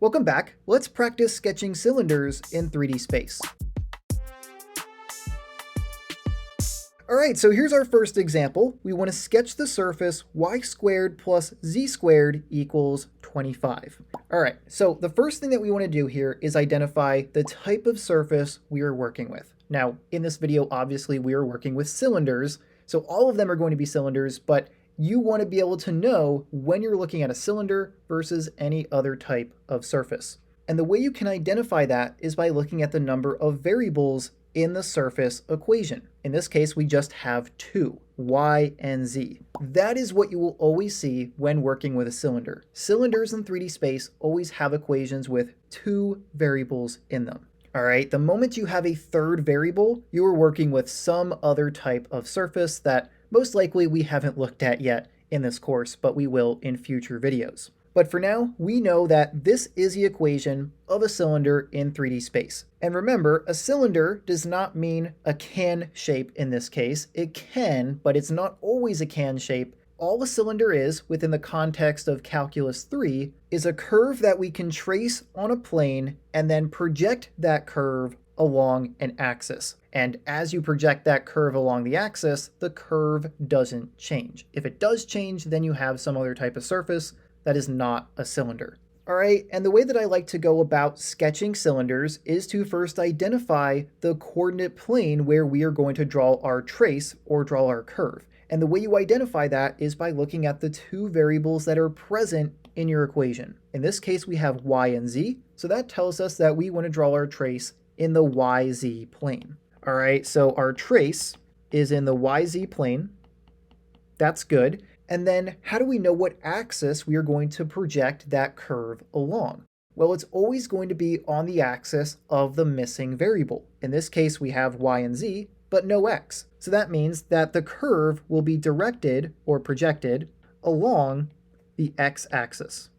Welcome back. Let's practice sketching cylinders in 3D space. Alright, so here's our first example. We want to sketch the surface y² plus z² equals 25. Alright, so the first thing that we want to do here is identify the type of surface we are working with. Now, in this video, obviously we are working with cylinders, so all of them are going to be cylinders, but you want to be able to know when you're looking at a cylinder versus any other type of surface. And the way you can identify that is by looking at the number of variables in the surface equation. In this case, we just have two, y and z. That is what you will always see when working with a cylinder. Cylinders in 3D space always have equations with two variables in them. All right, the moment you have a third variable, you are working with some other type of surface that most likely we haven't looked at yet in this course, but we will in future videos. But for now, we know that this is the equation of a cylinder in 3D space. And remember, a cylinder does not mean a can shape in this case. It can, but it's not always a can shape. All a cylinder is, within the context of Calculus 3, is a curve that we can trace on a plane and then project that curve along an axis. And as you project that curve along the axis, the curve doesn't change. If it does change, then you have some other type of surface that is not a cylinder. All right, and the way that I like to go about sketching cylinders is to first identify the coordinate plane where we are going to draw our trace or draw our curve. And the way you identify that is by looking at the two variables that are present in your equation. In this case, we have y and z, so that tells us that we want to draw our trace in the yz plane. All right, so our trace is in the yz plane. That's good. And then how do we know what axis we are going to project that curve along? Well, it's always going to be on the axis of the missing variable. In this case, we have y and z, but no x. So that means that the curve will be directed or projected along the x-axis.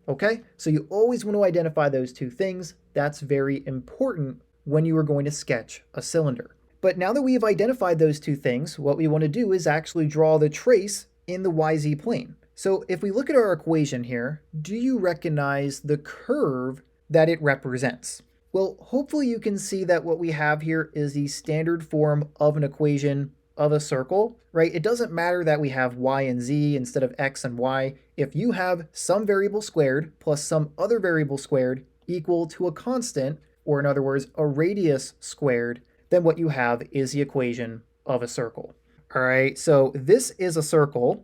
Okay, so you always want to identify those two things. That's very important when you are going to sketch a cylinder. But now that we have identified those two things, what we want to do is actually draw the trace in the yz plane. So if we look at our equation here, do you recognize the curve that it represents? Well, hopefully you can see that what we have here is the standard form of an equation of a circle, right? It doesn't matter that we have y and z instead of x and y. If you have some variable squared plus some other variable squared equal to a constant, or in other words, a radius squared, then what you have is the equation of a circle. All right, so this is a circle,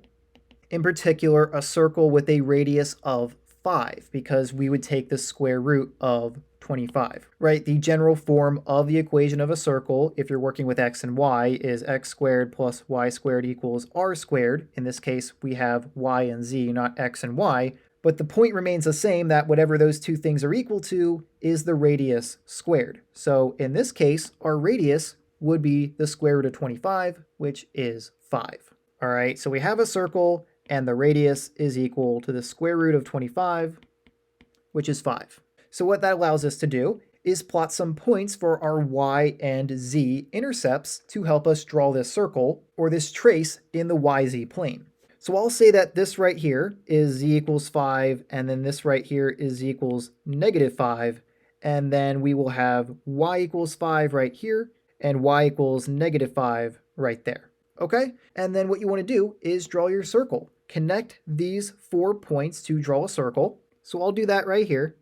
in particular, a circle with a radius of 5, because we would take the square root of 25, right? The general form of the equation of a circle, if you're working with x and y, is x² plus y² equals r². In this case, we have y and z, not x and y, but the point remains the same, that whatever those two things are equal to is the radius squared. So in this case, our radius would be the square root of 25, which is 5. All right, so we have a circle, and the radius is equal to the square root of 25, which is 5. So what that allows us to do is plot some points for our y and z intercepts to help us draw this circle, or this trace, in the yz plane. So I'll say that this right here is z equals 5, and then this right here is z equals -5, and then we will have y equals 5 right here, and y equals -5 right there, okay? And then what you want to do is draw your circle. Connect these 4 points to draw a circle. So I'll do that right here.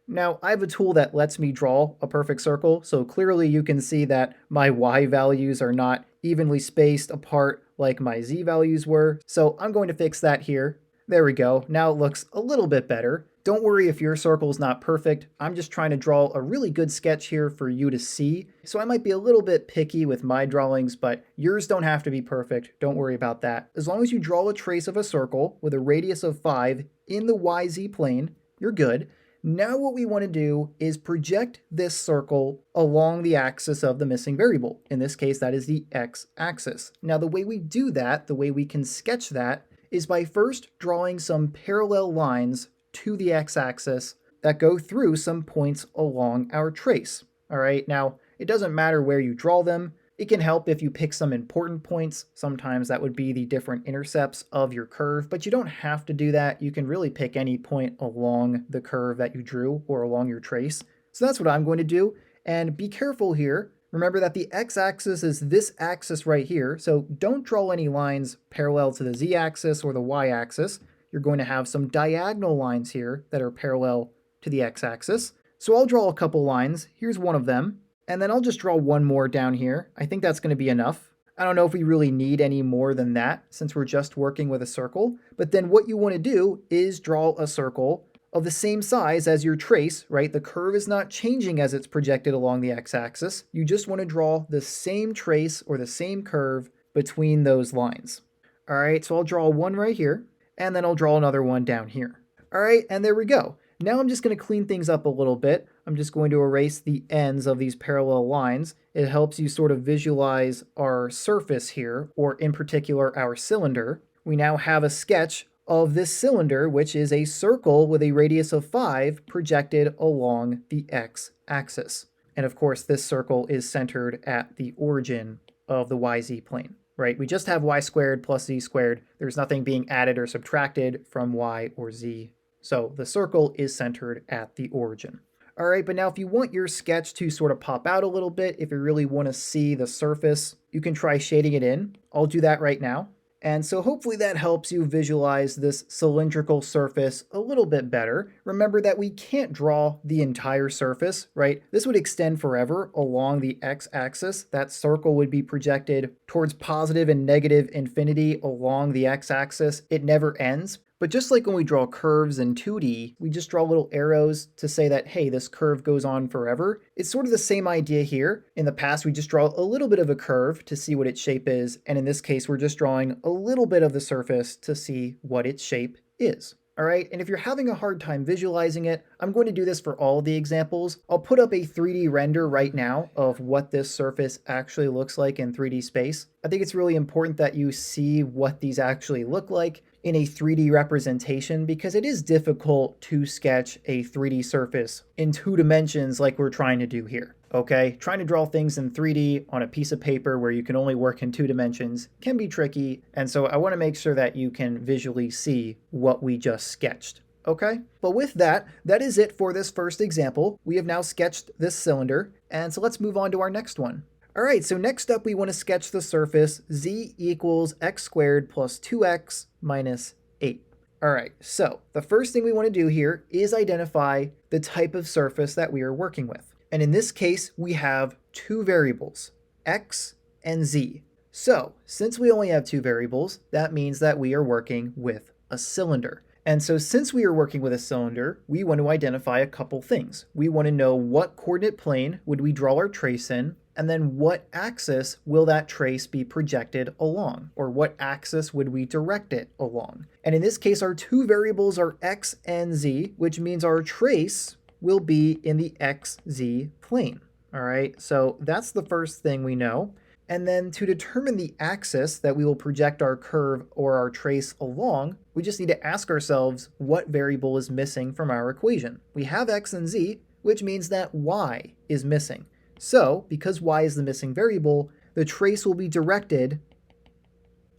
Now, I have a tool that lets me draw a perfect circle, so clearly you can see that my y values are not evenly spaced apart like my z values were. So I'm going to fix that here. There we go. Now it looks a little bit better. Don't worry if your circle is not perfect. I'm just trying to draw a really good sketch here for you to see. So I might be a little bit picky with my drawings, but yours don't have to be perfect. Don't worry about that. As long as you draw a trace of a circle with a radius of 5 in the yz plane, you're good. Now what we want to do is project this circle along the axis of the missing variable. In this case, that is the x-axis. Now the way we do that, the way we can sketch that, is by first drawing some parallel lines to the x-axis that go through some points along our trace. All right, now it doesn't matter where you draw them. It can help if you pick some important points. Sometimes that would be the different intercepts of your curve, but you don't have to do that. You can really pick any point along the curve that you drew or along your trace. So that's what I'm going to do. And be careful here. Remember that the x-axis is this axis right here, so don't draw any lines parallel to the z-axis or the y-axis. You're going to have some diagonal lines here that are parallel to the x-axis. So I'll draw a couple lines. Here's one of them. And then I'll just draw one more down here. I think that's going to be enough. I don't know if we really need any more than that since we're just working with a circle. But then what you want to do is draw a circle of the same size as your trace, right? The curve is not changing as it's projected along the x-axis. You just want to draw the same trace or the same curve between those lines. All right, so I'll draw one right here, and then I'll draw another one down here. All right, and there we go. Now I'm just going to clean things up a little bit. I'm just going to erase the ends of these parallel lines. It helps you sort of visualize our surface here, or in particular our cylinder. We now have a sketch of this cylinder, which is a circle with a radius of 5 projected along the x-axis. And of course, this circle is centered at the origin of the yz plane, right? We just have y² plus z². There's nothing being added or subtracted from y or z. So the circle is centered at the origin. All right, but now if you want your sketch to sort of pop out a little bit, if you really want to see the surface, you can try shading it in. I'll do that right now. And so hopefully that helps you visualize this cylindrical surface a little bit better. Remember that we can't draw the entire surface, right? This would extend forever along the x-axis. That circle would be projected towards positive and negative infinity along the x-axis. It never ends. But just like when we draw curves in 2D, we just draw little arrows to say that, hey, this curve goes on forever. It's sort of the same idea here. In the past, we just draw a little bit of a curve to see what its shape is. And in this case, we're just drawing a little bit of the surface to see what its shape is. All right, and if you're having a hard time visualizing it, I'm going to do this for all of the examples. I'll put up a 3D render right now of what this surface actually looks like in 3D space. I think it's really important that you see what these actually look like in a 3D representation because it is difficult to sketch a 3D surface in 2 dimensions like we're trying to do here. Okay, trying to draw things in 3D on a piece of paper where you can only work in 2 dimensions can be tricky, and so I want to make sure that you can visually see what we just sketched. Okay, but with that, that is it for this first example. We have now sketched this cylinder, and so let's move on to our next one. All right, so next up we want to sketch the surface z equals x² plus 2x minus 8. All right, so the first thing we want to do here is identify the type of surface that we are working with. And in this case, we have 2 variables, x and z. So since we only have 2 variables, that means that we are working with a cylinder. And so since we are working with a cylinder, we want to identify a couple things. We want to know what coordinate plane would we draw our trace in, and then what axis will that trace be projected along, or what axis would we direct it along. And in this case, our 2 variables are x and z, which means our trace will be in the xz plane. All right, so that's the first thing we know. And then to determine the axis that we will project our curve or our trace along, we just need to ask ourselves what variable is missing from our equation. We have x and z, which means that y is missing. So because y is the missing variable, the trace will be directed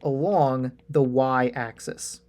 along the y-axis.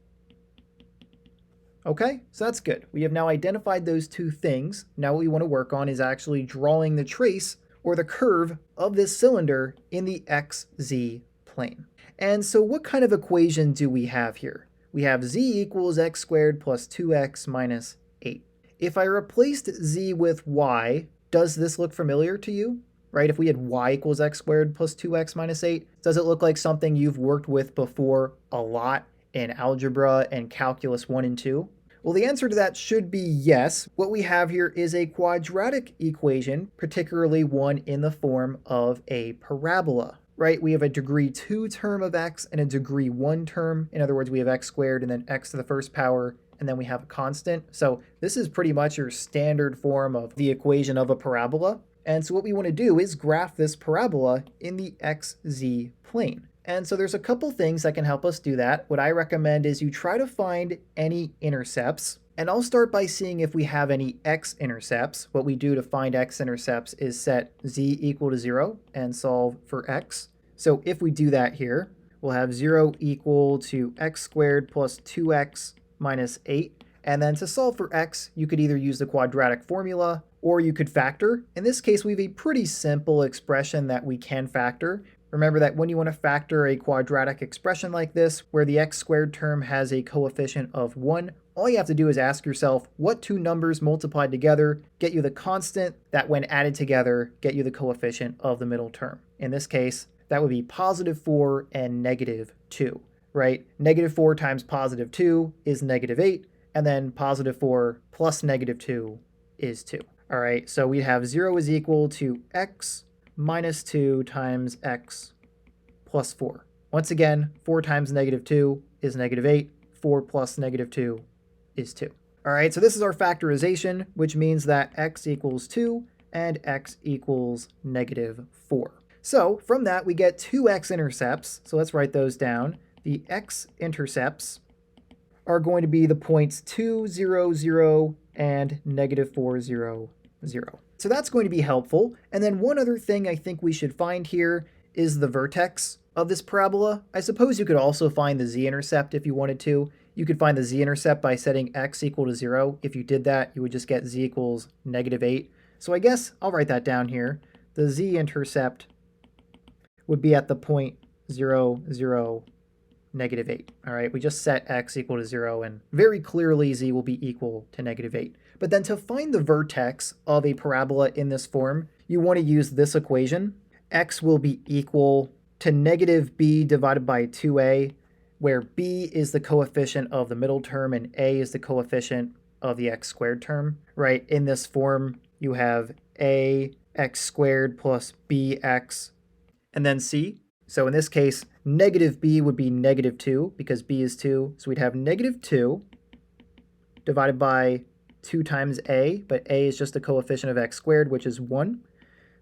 Okay, so that's good. We have now identified those 2 things. Now what we want to work on is actually drawing the trace or the curve of this cylinder in the xz plane. And so what kind of equation do we have here? We have z equals x² plus 2x minus 8. If I replaced z with y, does this look familiar to you? Right, if we had y equals x² plus 2x minus 8, does it look like something you've worked with before a lot in algebra and calculus 1 and 2? Well, the answer to that should be yes. What we have here is a quadratic equation, particularly one in the form of a parabola, right? We have a degree 2 term of x and a degree 1 term. In other words, we have x² and then x to the first power, and then we have a constant. So this is pretty much your standard form of the equation of a parabola. And so what we want to do is graph this parabola in the xz plane. And so there's a couple things that can help us do that. What I recommend is you try to find any intercepts And I'll start by seeing if we have any x-intercepts. What we do to find x-intercepts is set z equal to 0 and solve for x. So if we do that here, we'll have 0 equal to x squared plus 2x minus 8. And then to solve for x, you could either use the quadratic formula or you could factor. In this case, we have a pretty simple expression that we can factor. Remember that when you want to factor a quadratic expression like this, where the x squared term has a coefficient of 1, all you have to do is ask yourself what two numbers multiplied together get you the constant that when added together get you the coefficient of the middle term. In this case, that would be positive 4 and negative 2, right? Negative 4 times positive 2 is negative 8, and then positive 4 plus negative 2 is 2. All right, so we have 0 is equal to x minus 2 times x plus 4. Once again, 4 times negative 2 is negative 8. 4 plus negative 2 is 2. All right, so this is our factorization, which means that x equals 2 and x equals negative 4. So from that, we get two x-intercepts. So let's write those down. The x-intercepts are going to be the points 2, 0, 0, and negative 4, 0, 0. So that's going to be helpful. And then one other thing I think we should find here is the vertex of this parabola. I suppose you could also find the z-intercept if you wanted to. You could find the z-intercept by setting x equal to 0. If you did that, you would just get z equals negative 8. So I guess I'll write that down here. The z-intercept would be at the point 0, 0, negative 8. All right, we just set x equal to 0, and very clearly z will be equal to negative 8. But then to find the vertex of a parabola in this form, you want to use this equation. X will be equal to negative b divided by 2a, where b is the coefficient of the middle term and a is the coefficient of the x squared term, right? In this form, you have a x squared plus bx and then c. So in this case, negative b would be negative 2 because b is 2. So we'd have negative 2 divided by 2 times a, but a is just the coefficient of x squared, which is 1.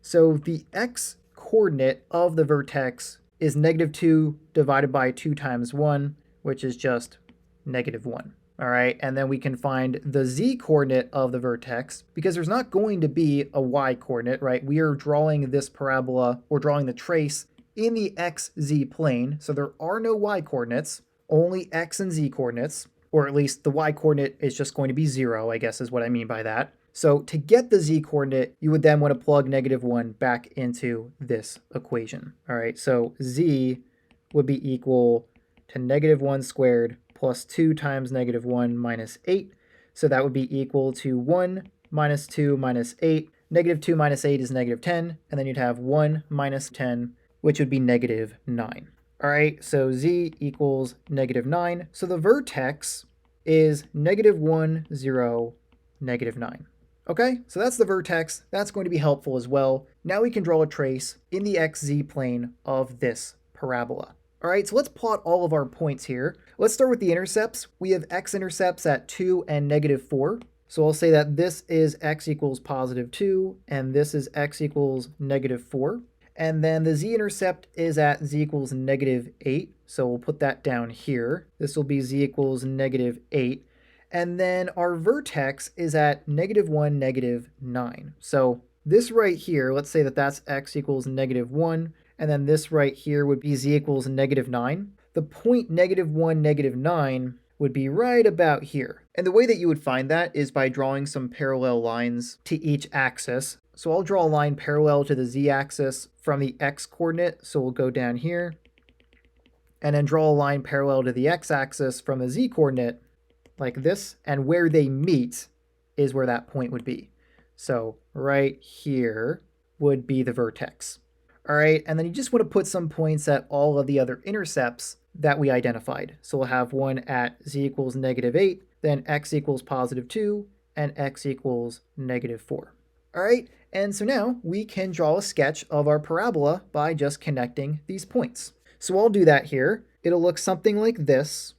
So the x coordinate of the vertex is negative 2 divided by 2 times 1, which is just negative 1. All right, and then we can find the z coordinate of the vertex because there's not going to be a y coordinate, right? We are drawing this parabola, or drawing the trace in the xz plane, so there are no y coordinates, only x and z coordinates, or at least the y coordinate is just going to be 0, I guess is what I mean by that. So to get the z coordinate, you would then want to plug negative 1 back into this equation. All right, so z would be equal to negative 1 squared plus 2 times negative 1 minus 8. So that would be equal to 1 minus 2 minus 8. Negative 2 minus 8 is negative 10, and then you'd have 1 minus 10, which would be negative 9. All right, so z equals negative 9. So the vertex is negative 1, 0, negative 9. Okay, so that's the vertex. That's going to be helpful as well. Now we can draw a trace in the xz plane of this parabola. All right, so let's plot all of our points here. Let's start with the intercepts. We have x-intercepts at 2 and negative 4. So I'll say that this is x equals positive 2, and this is x equals negative 4. And then the z-intercept is at z equals negative 8. So we'll put that down here. This will be z equals negative 8. And then our vertex is at negative 1, negative 9. So this right here, let's say that that's x equals negative 1. And then this right here would be z equals negative 9. The point negative 1, negative 9 would be right about here. And the way that you would find that is by drawing some parallel lines to each axis. So I'll draw a line parallel to the z-axis from the x-coordinate. So we'll go down here. And then draw a line parallel to the x-axis from the z-coordinate like this. And where they meet is where that point would be. So right here would be the vertex. All right, and then you just want to put some points at all of the other intercepts that we identified. So we'll have one at z equals negative 8, then x equals positive 2, and x equals negative 4. All right, and so now we can draw a sketch of our parabola by just connecting these points. So I'll do that here. It'll look something like this.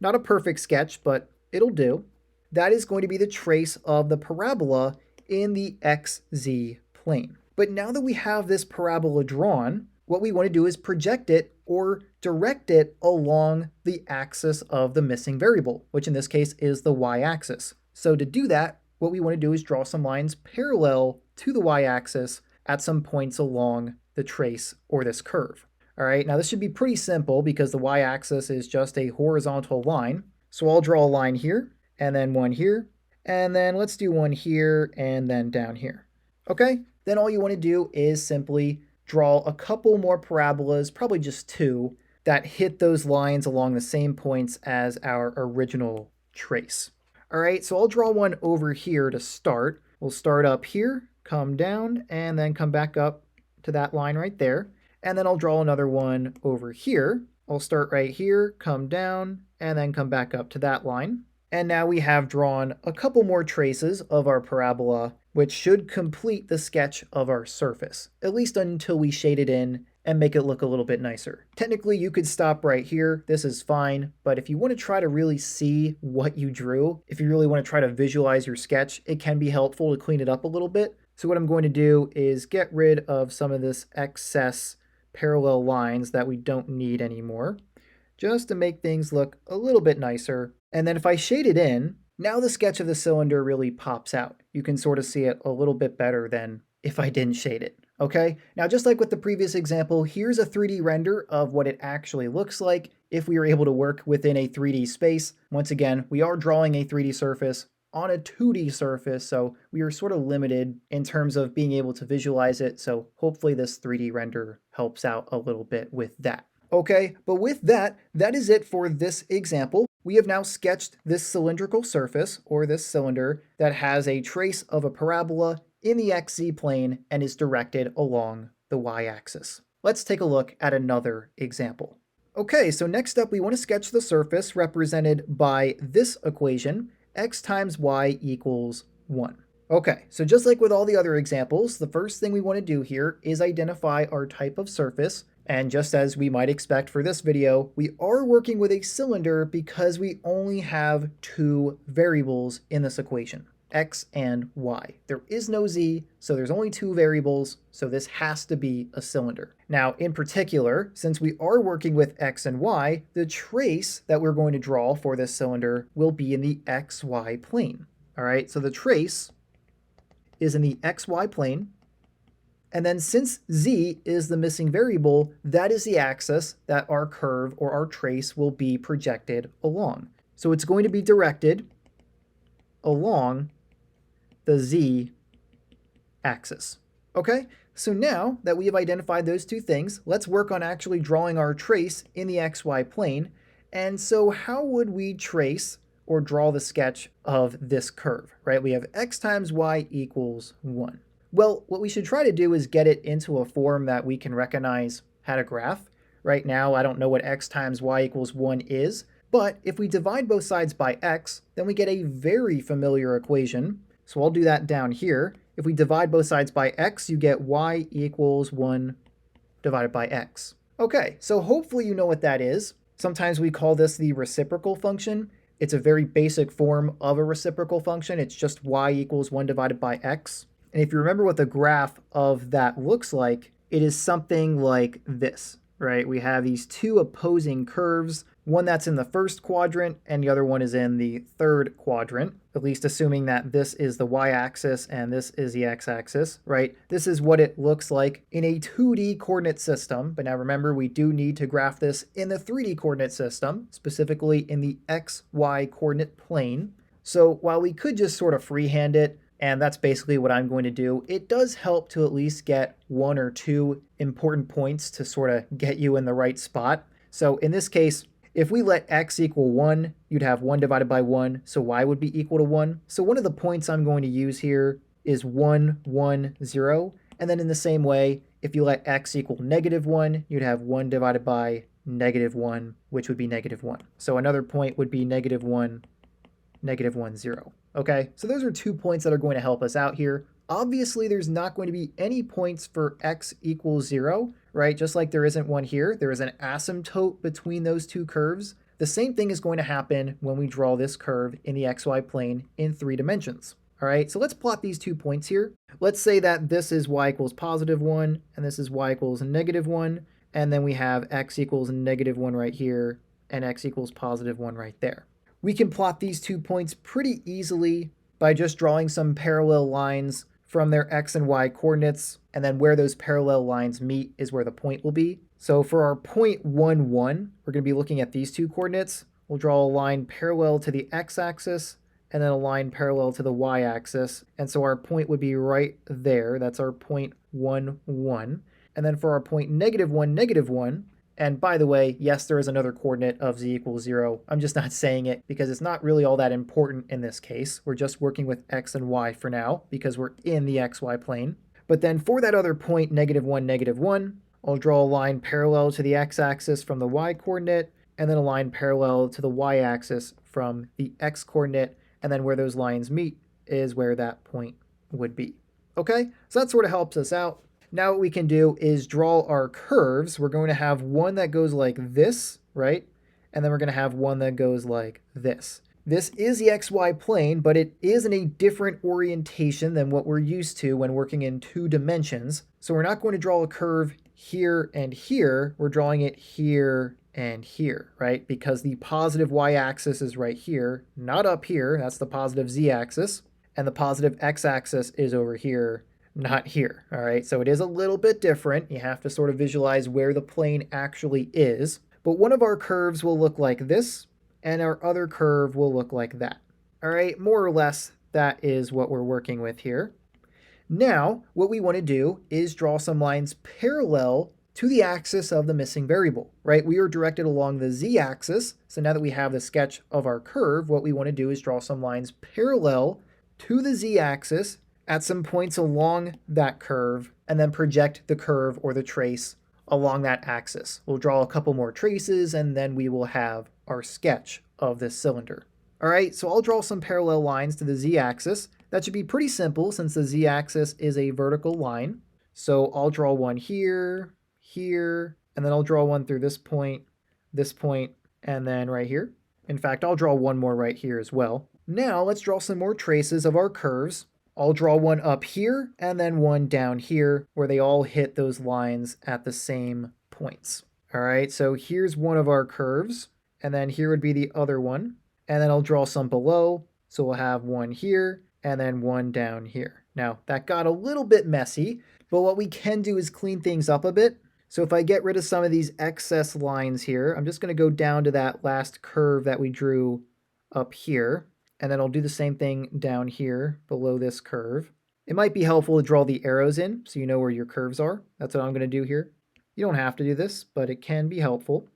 Not a perfect sketch, but it'll do. That is going to be the trace of the parabola in the xz plane. But now that we have this parabola drawn, what we want to do is project it or direct it along the axis of the missing variable, which in this case is the y-axis. So to do that, what we want to do is draw some lines parallel to the y-axis at some points along the trace or this curve. All right, now this should be pretty simple because the y-axis is just a horizontal line. So I'll draw a line here, and then one here, and then let's do one here, and then down here. Okay, then all you want to do is simply draw a couple more parabolas, probably just two, that hit those lines along the same points as our original trace. All right, so I'll draw one over here to start. We'll start up here, come down, and then come back up to that line right there. And then I'll draw another one over here. I'll start right here, come down, and then come back up to that line. And now we have drawn a couple more traces of our parabola, which should complete the sketch of our surface, at least until we shade it in and make it look a little bit nicer. Technically, you could stop right here. This is fine, but if you want to try to really see what you drew, if you really want to try to visualize your sketch, it can be helpful to clean it up a little bit. So what I'm going to do is get rid of some of this excess parallel lines that we don't need anymore, just to make things look a little bit nicer. And then if I shade it in, now the sketch of the cylinder really pops out. You can sort of see it a little bit better than if I didn't shade it. Okay, now just like with the previous example, here's a 3D render of what it actually looks like if we are able to work within a 3D space. Once again, we are drawing a 3D surface on a 2D surface, so we are sort of limited in terms of being able to visualize it, so hopefully this 3D render helps out a little bit with that. Okay, but with that, that is it for this example. We have now sketched this cylindrical surface, or this cylinder, that has a trace of a parabola in the xz plane and is directed along the y-axis. Let's take a look at another example. Okay, so next up we want to sketch the surface represented by this equation, x times y equals 1. Okay, so just like with all the other examples, the first thing we want to do here is identify our type of surface. And just as we might expect for this video, we are working with a cylinder because we only have two variables in this equation, x and y. There is no z, so there's only two variables, so this has to be a cylinder. Now, in particular, since we are working with x and y, the trace that we're going to draw for this cylinder will be in the xy plane. All right, so the trace is in the xy plane. And then since z is the missing variable, that is the axis that our curve or our trace will be projected along. So it's going to be directed along the z axis. Okay, so now that we have identified those two things, let's work on actually drawing our trace in the xy plane. And so how would we trace or draw the sketch of this curve, right? We have x times y equals 1. Well, what we should try to do is get it into a form that we can recognize had a graph. Right now, I don't know what x times y equals 1 is, but if we divide both sides by x, then we get a very familiar equation. So I'll do that down here. If we divide both sides by x, you get y equals 1 divided by x. Okay, so hopefully you know what that is. Sometimes we call this the reciprocal function. It's a very basic form of a reciprocal function. It's just y equals 1 divided by x. And if you remember what the graph of that looks like, it is something like this, right? We have these two opposing curves, one that's in the first quadrant and the other one is in the third quadrant, at least assuming that this is the y-axis and this is the x-axis, right? This is what it looks like in a 2D coordinate system. But now remember, we do need to graph this in the 3D coordinate system, specifically in the xy coordinate plane. So while we could just sort of freehand it, and that's basically what I'm going to do, it does help to at least get one or two important points to sort of get you in the right spot. So in this case, if we let x equal 1, you'd have 1 divided by 1, so y would be equal to 1. So one of the points I'm going to use here is 1, 1, 0. And then in the same way, if you let x equal -1, you'd have 1 divided by -1, which would be -1. So another point would be -1, -1, 0. Okay, so those are 2 points that are going to help us out here. Obviously, there's not going to be any points for x equals 0, right? Just like there isn't one here. There is an asymptote between those two curves. The same thing is going to happen when we draw this curve in the xy plane in 3 dimensions. All right, so let's plot these 2 points here. Let's say that this is y equals +1, and this is y equals -1, and then we have x equals -1 right here, and x equals +1 right there. We can plot these 2 points pretty easily by just drawing some parallel lines from their x and y coordinates, and then where those parallel lines meet is where the point will be. So for our point 1, 1, we're going to be looking at these 2 coordinates. We'll draw a line parallel to the x-axis, and then a line parallel to the y-axis. And so our point would be right there. That's our point 1, 1. And then for our point -1, -1, and by the way, yes, there is another coordinate of z equals 0. I'm just not saying it because it's not really all that important in this case. We're just working with x and y for now because we're in the xy plane. But then for that other point, -1, -1, I'll draw a line parallel to the x-axis from the y-coordinate, and then a line parallel to the y-axis from the x-coordinate, and then where those lines meet is where that point would be. Okay, so that sort of helps us out. Now what we can do is draw our curves. We're going to have one that goes like this, right? And then we're going to have one that goes like this. This is the XY plane, but it is in a different orientation than what we're used to when working in 2 dimensions. So we're not going to draw a curve here and here. We're drawing it here and here, right? Because the positive y-axis is right here, not up here. That's the positive z-axis. And the positive x-axis is over here, not here, all right? So it is a little bit different. You have to sort of visualize where the plane actually is. But one of our curves will look like this, and our other curve will look like that. All right, more or less, that is what we're working with here. Now, what we want to do is draw some lines parallel to the axis of the missing variable, right? We are directed along the z-axis, so now that we have the sketch of our curve, what we want to do is draw some lines parallel to the z-axis at some points along that curve, and then project the curve or the trace along that axis. We'll draw a couple more traces, and then we will have our sketch of this cylinder. All right, so I'll draw some parallel lines to the z-axis. That should be pretty simple since the z-axis is a vertical line. So I'll draw one here, here, and then I'll draw one through this point, and then right here. In fact, I'll draw one more right here as well. Now let's draw some more traces of our curves. I'll draw one up here and then one down here where they all hit those lines at the same points. All right, so here's one of our curves, and then here would be the other one. And then I'll draw some below. So we'll have one here and then one down here. Now that got a little bit messy, but what we can do is clean things up a bit. So if I get rid of some of these excess lines here, I'm just going to go down to that last curve that we drew up here. And then I'll do the same thing down here below this curve. It might be helpful to draw the arrows in so you know where your curves are. That's what I'm going to do here. You don't have to do this, but it can be helpful.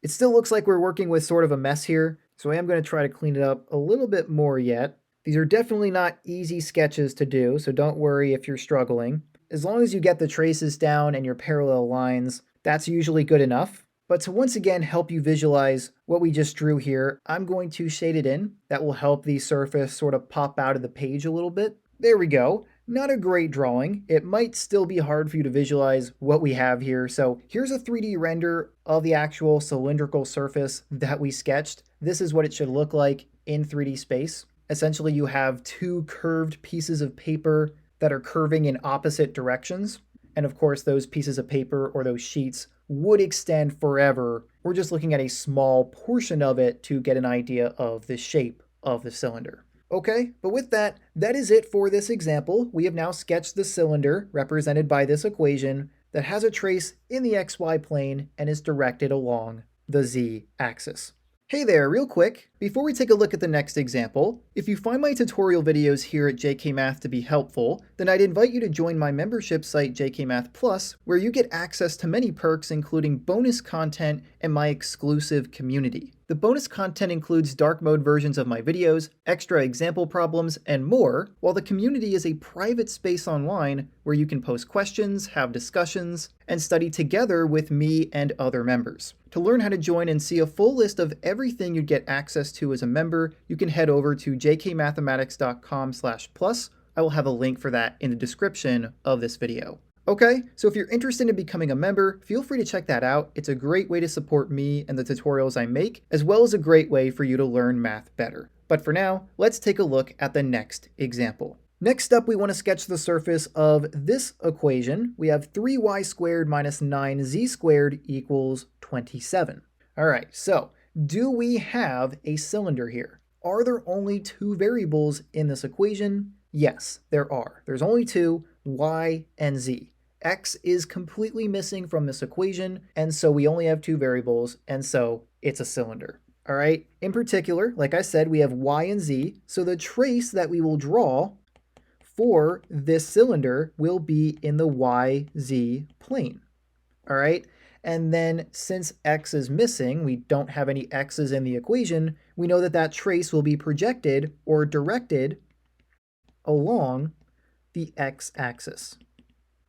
It still looks like we're working with sort of a mess here, so I am going to try to clean it up a little bit more yet. These are definitely not easy sketches to do, so don't worry if you're struggling. As long as you get the traces down and your parallel lines, that's usually good enough. But to once again help you visualize what we just drew here, I'm going to shade it in. That will help the surface sort of pop out of the page a little bit. There we go. Not a great drawing. It might still be hard for you to visualize what we have here. So here's a 3D render of the actual cylindrical surface that we sketched. This is what it should look like in 3D space. Essentially, you have 2 curved pieces of paper that are curving in opposite directions. And of course, those pieces of paper or those sheets would extend forever. We're just looking at a small portion of it to get an idea of the shape of the cylinder. Okay, but with that, that is it for this example. We have now sketched the cylinder represented by this equation that has a trace in the XY plane and is directed along the z-axis. Hey there, real quick, before we take a look at the next example, if you find my tutorial videos here at JK Math to be helpful, then I'd invite you to join my membership site JK Math Plus, where you get access to many perks including bonus content and my exclusive community. The bonus content includes dark mode versions of my videos, extra example problems, and more, while the community is a private space online where you can post questions, have discussions, and study together with me and other members. To learn how to join and see a full list of everything you'd get access to as a member, you can head over to jkmathematics.com/plus. I will have a link for that in the description of this video. Okay, so if you're interested in becoming a member, feel free to check that out. It's a great way to support me and the tutorials I make, as well as a great way for you to learn math better. But for now, let's take a look at the next example. Next up, we want to sketch the surface of this equation. We have 3y² minus 9z² equals 27. All right, so do we have a cylinder here? Are there only two variables in this equation? Yes, there are. There's only two, y and z. X is completely missing from this equation, and so we only have two variables, and so it's a cylinder. All right, in particular, like I said, we have y and z, so the trace that we will draw for this cylinder will be in the YZ plane. All right, and then since x is missing, we don't have any x's in the equation, we know that that trace will be projected or directed along the x-axis.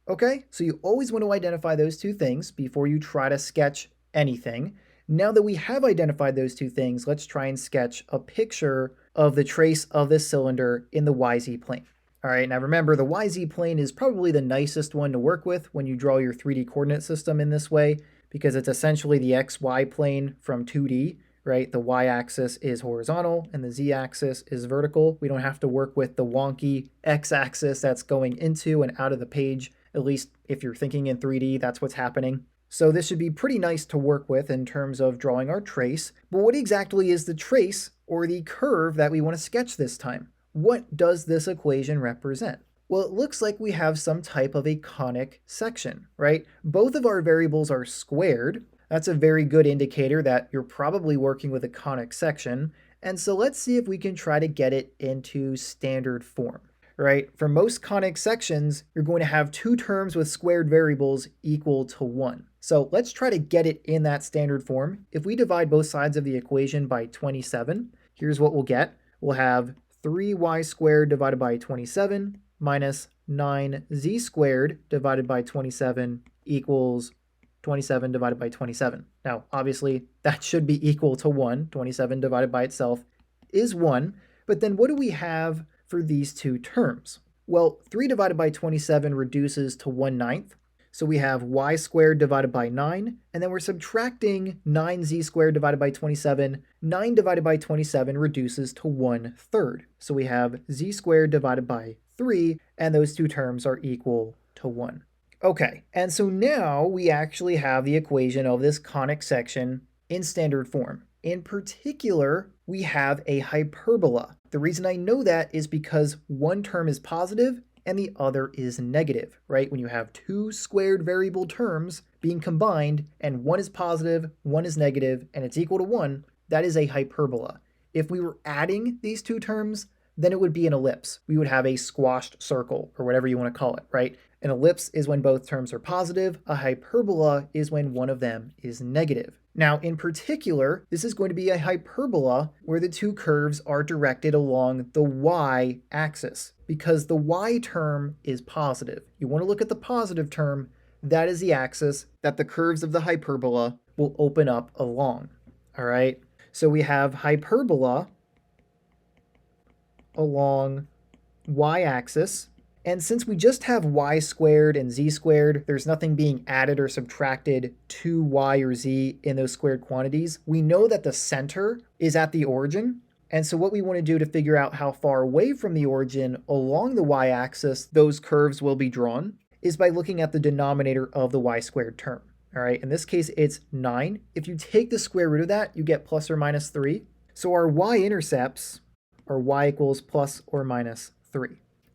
Okay, so you always want to identify those two things before you try to sketch anything. Now that we have identified those two things, let's try and sketch a picture of the trace of this cylinder in the YZ plane. All right, now remember, the YZ plane is probably the nicest one to work with when you draw your 3D coordinate system in this way, because it's essentially the XY plane from 2D, right? The y-axis is horizontal and the z-axis is vertical. We don't have to work with the wonky x-axis that's going into and out of the page. At least if you're thinking in 3D, that's what's happening. So this should be pretty nice to work with in terms of drawing our trace. But what exactly is the trace or the curve that we want to sketch this time? What does this equation represent? Well, it looks like we have some type of a conic section, right? Both of our variables are squared. That's a very good indicator that you're probably working with a conic section. And so let's see if we can try to get it into standard form, right? For most conic sections, you're going to have two terms with squared variables equal to 1. So let's try to get it in that standard form. If we divide both sides of the equation by 27, here's what we'll get. We'll have 3y² divided by 27 minus 9z² divided by 27 equals 27 divided by 27. Now, obviously, that should be equal to 1. 27 divided by itself is 1. But then what do we have for these two terms? Well, 3 divided by 27 reduces to 1/9. So we have y² divided by 9, and then we're subtracting 9z² divided by 27. 9 divided by 27 reduces to 1/3. So we have z² divided by 3, and those two terms are equal to 1. Okay, and so now we actually have the equation of this conic section in standard form. In particular, we have a hyperbola. The reason I know that is because one term is positive and the other is negative, right? When you have two squared variable terms being combined and one is positive, one is negative, and it's equal to 1, that is a hyperbola. If we were adding these two terms, then it would be an ellipse. We would have a squashed circle, or whatever you want to call it, right? An ellipse is when both terms are positive. A hyperbola is when one of them is negative. Now, in particular, this is going to be a hyperbola where the two curves are directed along the y-axis, because the y term is positive. You want to look at the positive term. That is the axis that the curves of the hyperbola will open up along. All right? So we have hyperbola along y-axis. And since we just have y² and z², there's nothing being added or subtracted to y or z in those squared quantities, we know that the center is at the origin. And so what we want to do to figure out how far away from the origin along the y-axis those curves will be drawn is by looking at the denominator of the y² term. All right, in this case, it's 9. If you take the square root of that, you get plus or minus 3. So our y-intercepts are y equals plus or minus 3.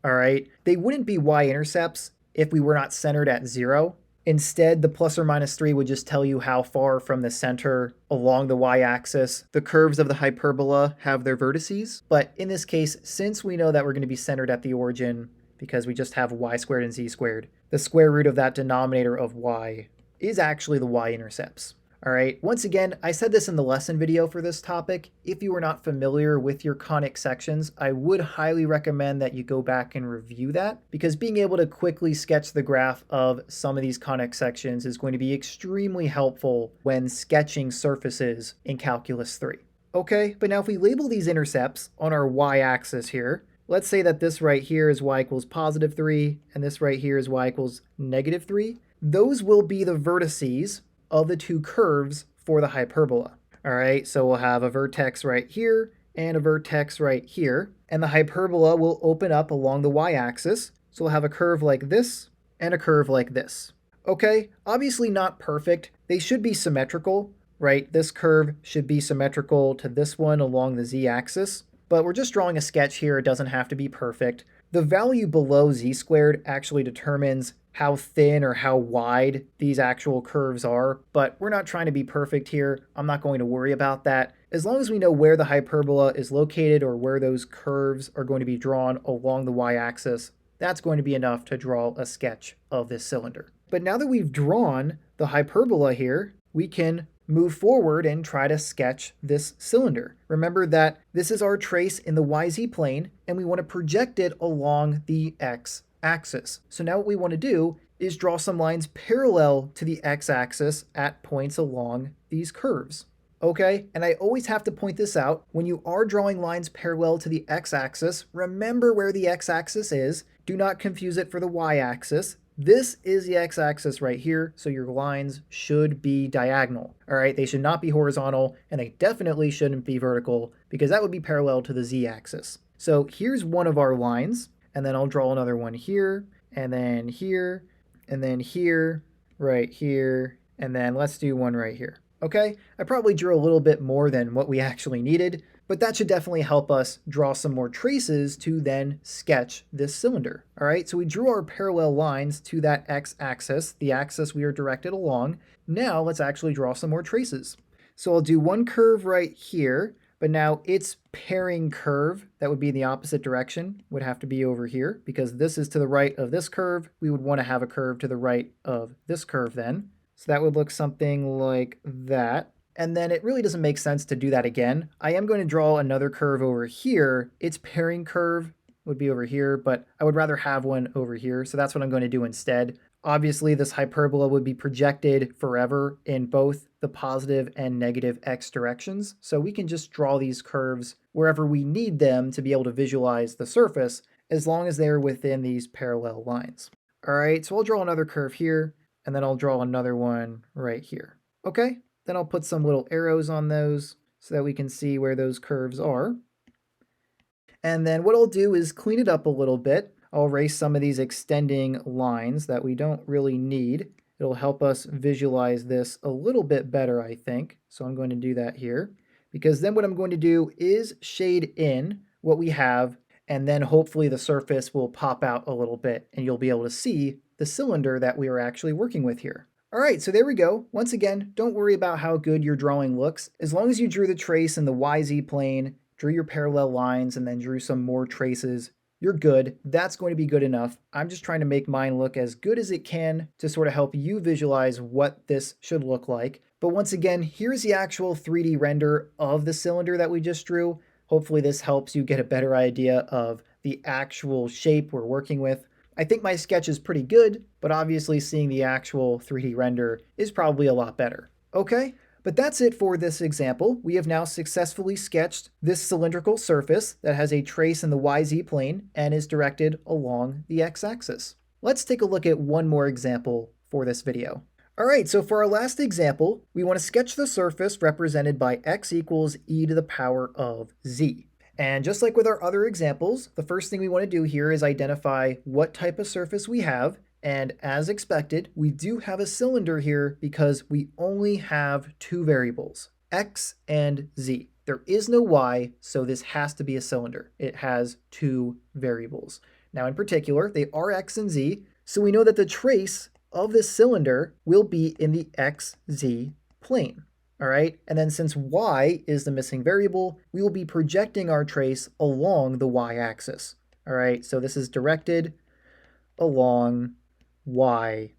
All right, they wouldn't be y-intercepts if we were not centered at 0. Instead, the plus or minus 3 would just tell you how far from the center along the y-axis the curves of the hyperbola have their vertices. But in this case, since we know that we're going to be centered at the origin because we just have y² and z², the square root of that denominator of y is actually the y-intercepts. All right, once again, I said this in the lesson video for this topic. If you are not familiar with your conic sections, I would highly recommend that you go back and review that, because being able to quickly sketch the graph of some of these conic sections is going to be extremely helpful when sketching surfaces in Calculus 3. Okay, but now if we label these intercepts on our y-axis here, let's say that this right here is y equals positive 3, and this right here is y equals negative 3. Those will be the vertices of the two curves for the hyperbola. All right, so we'll have a vertex right here and a vertex right here. And the hyperbola will open up along the y-axis. So we'll have a curve like this and a curve like this. Okay, obviously not perfect. They should be symmetrical, right? This curve should be symmetrical to this one along the z-axis. But we're just drawing a sketch here. It doesn't have to be perfect. The value below z² actually determines how thin or how wide these actual curves are, but we're not trying to be perfect here. I'm not going to worry about that. As long as we know where the hyperbola is located or where those curves are going to be drawn along the y-axis, that's going to be enough to draw a sketch of this cylinder. But now that we've drawn the hyperbola here, we can move forward and try to sketch this cylinder. Remember that this is our trace in the YZ plane, and we want to project it along the x-axis. So now what we want to do is draw some lines parallel to the x-axis at points along these curves. Okay, and I always have to point this out. When you are drawing lines parallel to the x-axis, remember where the x-axis is. Do not confuse it for the y-axis. This is the x-axis right here, so your lines should be diagonal. All right, they should not be horizontal, and they definitely shouldn't be vertical, because that would be parallel to the z-axis. So here's one of our lines, and then I'll draw another one here, and then here, and then here, right here, and then let's do one right here. Okay, I probably drew a little bit more than what we actually needed, but that should definitely help us draw some more traces to then sketch this cylinder. All right, so we drew our parallel lines to that x-axis, the axis we are directed along. Now let's actually draw some more traces. So I'll do one curve right here, but now its pairing curve, that would be in the opposite direction, would have to be over here, because this is to the right of this curve. We would want to have a curve to the right of this curve then. So that would look something like that. And then it really doesn't make sense to do that again. I am going to draw another curve over here. Its pairing curve would be over here, but I would rather have one over here. So that's what I'm going to do instead. Obviously, this hyperbola would be projected forever in both the positive and negative x directions. So we can just draw these curves wherever we need them to be able to visualize the surface, as long as they're within these parallel lines. All right, so I'll draw another curve here, and then I'll draw another one right here. Okay? Then I'll put some little arrows on those so that we can see where those curves are. And then what I'll do is clean it up a little bit. I'll erase some of these extending lines that we don't really need. It'll help us visualize this a little bit better, I think. So I'm going to do that here, because then what I'm going to do is shade in what we have, and then hopefully the surface will pop out a little bit and you'll be able to see the cylinder that we are actually working with here. All right, so there we go. Once again, don't worry about how good your drawing looks. As long as you drew the trace in the YZ plane, drew your parallel lines, and then drew some more traces, you're good. That's going to be good enough. I'm just trying to make mine look as good as it can to sort of help you visualize what this should look like. But once again, here's the actual 3D render of the cylinder that we just drew. Hopefully this helps you get a better idea of the actual shape we're working with. I think my sketch is pretty good, but obviously seeing the actual 3D render is probably a lot better. Okay, but that's it for this example. We have now successfully sketched this cylindrical surface that has a trace in the YZ plane and is directed along the x-axis. Let's take a look at one more example for this video. All right, so for our last example, we want to sketch the surface represented by x equals e to the power of z. And just like with our other examples, the first thing we want to do here is identify what type of surface we have. And as expected, we do have a cylinder here because we only have two variables, x and z. There is no y, so this has to be a cylinder. It has two variables. Now in particular, they are x and z, so we know that the trace of this cylinder will be in the xz plane. All right, and then since y is the missing variable, we will be projecting our trace along the y-axis. All right, so this is directed along y-axis.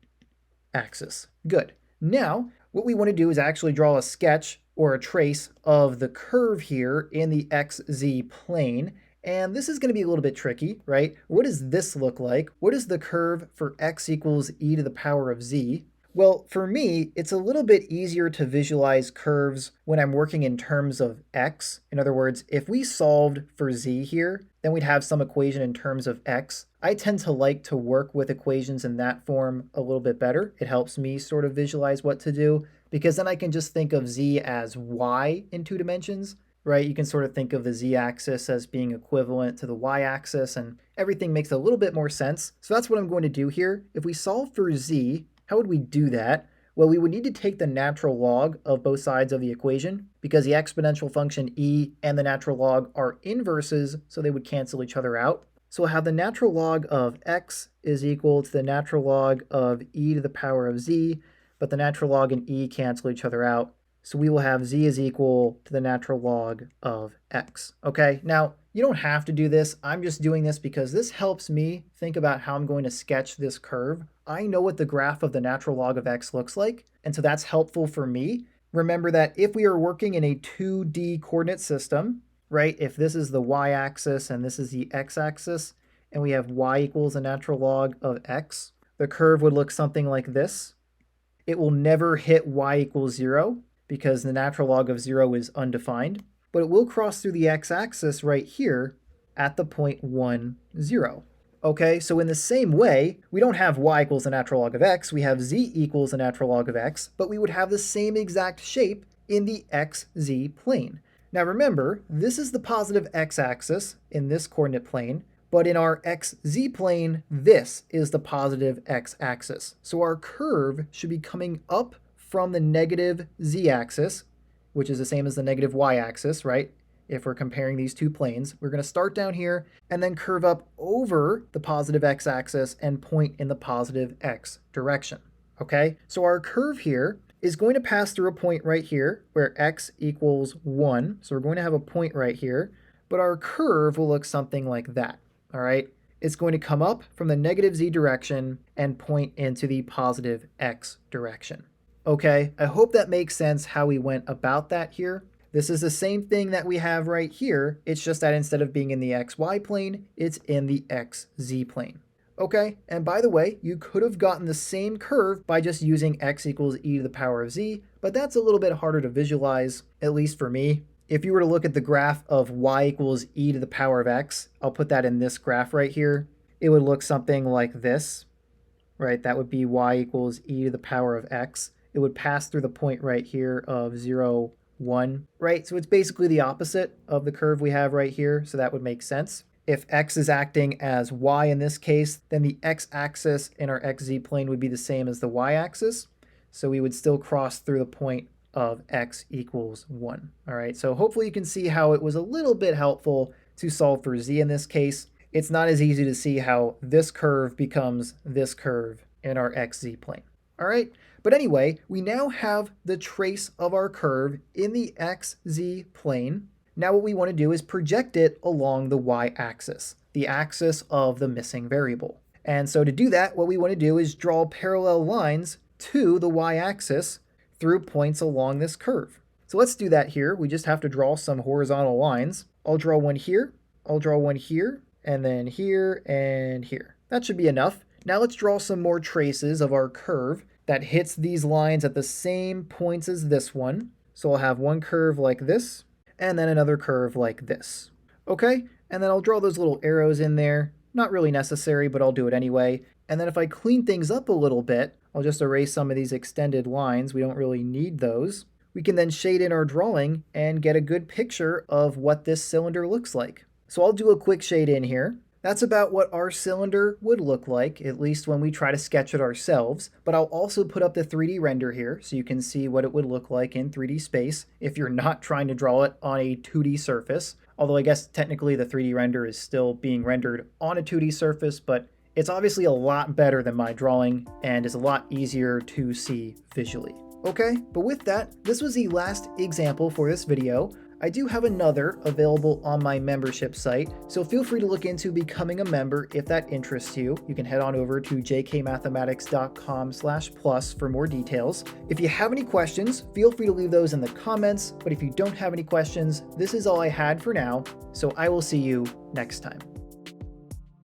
Good. Now, what we want to do is actually draw a sketch or a trace of the curve here in the xz plane. And this is going to be a little bit tricky, right? What does this look like? What is the curve for x equals e to the power of z? Well, for me, it's a little bit easier to visualize curves when I'm working in terms of x. In other words, if we solved for z here, then we'd have some equation in terms of x. I tend to like to work with equations in that form a little bit better. It helps me sort of visualize what to do, because then I can just think of z as y in 2 dimensions, right? You can sort of think of the z-axis as being equivalent to the y-axis, and everything makes a little bit more sense. So that's what I'm going to do here. If we solve for z, how would we do that? Well, we would need to take the natural log of both sides of the equation because the exponential function e and the natural log are inverses, so they would cancel each other out. So we'll have the natural log of x is equal to the natural log of e to the power of z, but the natural log and e cancel each other out. So we will have z is equal to the natural log of x. Okay, now you don't have to do this. I'm just doing this because this helps me think about how I'm going to sketch this curve. I know what the graph of the natural log of x looks like, and so that's helpful for me. Remember that if we are working in a 2D coordinate system, right, if this is the y-axis and this is the x-axis, and we have y equals the natural log of x, the curve would look something like this. It will never hit y equals 0 because the natural log of 0 is undefined, but it will cross through the x-axis right here at the point 1, 0. Okay, so in the same way, we don't have y equals the natural log of x, we have z equals the natural log of x, but we would have the same exact shape in the xz plane. Now remember, this is the positive x-axis in this coordinate plane, but in our xz plane, this is the positive x-axis. So our curve should be coming up from the negative z-axis, which is the same as the negative y-axis, right? If we're comparing these two planes, we're going to start down here and then curve up over the positive x-axis and point in the positive x direction, okay? So our curve here is going to pass through a point right here where x equals 1. So we're going to have a point right here, but our curve will look something like that, all right? It's going to come up from the negative z direction and point into the positive x direction. Okay, I hope that makes sense how we went about that here. This is the same thing that we have right here. It's just that instead of being in the xy plane, it's in the xz plane. Okay, and by the way, you could have gotten the same curve by just using x equals e to the power of z, but that's a little bit harder to visualize, at least for me. If you were to look at the graph of y equals e to the power of x, I'll put that in this graph right here. It would look something like this, right? That would be y equals e to the power of x. It would pass through the point right here of 0, 1, right? So it's basically the opposite of the curve we have right here, so that would make sense. If x is acting as y in this case, then the x-axis in our xz plane would be the same as the y-axis, so we would still cross through the point of x equals 1. All right, so hopefully you can see how it was a little bit helpful to solve for z in this case. It's not as easy to see how this curve becomes this curve in our xz plane. All right, but anyway, we now have the trace of our curve in the xz plane. Now what we want to do is project it along the y-axis, the axis of the missing variable. And so to do that, what we want to do is draw parallel lines to the y-axis through points along this curve. So let's do that here. We just have to draw some horizontal lines. I'll draw one here, I'll draw one here, and then here and here. That should be enough. Now let's draw some more traces of our curve that hits these lines at the same points as this one. So I'll have one curve like this, and then another curve like this. Okay, and then I'll draw those little arrows in there. Not really necessary, but I'll do it anyway. And then if I clean things up a little bit, I'll just erase some of these extended lines. We don't really need those. We can then shade in our drawing and get a good picture of what this cylinder looks like. So I'll do a quick shade in here. That's about what our cylinder would look like, at least when we try to sketch it ourselves. But I'll also put up the 3D render here so you can see what it would look like in 3D space if you're not trying to draw it on a 2D surface. Although I guess technically the 3D render is still being rendered on a 2D surface, but it's obviously a lot better than my drawing and is a lot easier to see visually. Okay, but with that, this was the last example for this video. I do have another available on my membership site, so feel free to look into becoming a member if that interests you. You can head on over to jkmathematics.com/plus for more details. If you have any questions, feel free to leave those in the comments, but if you don't have any questions, this is all I had for now, so I will see you next time.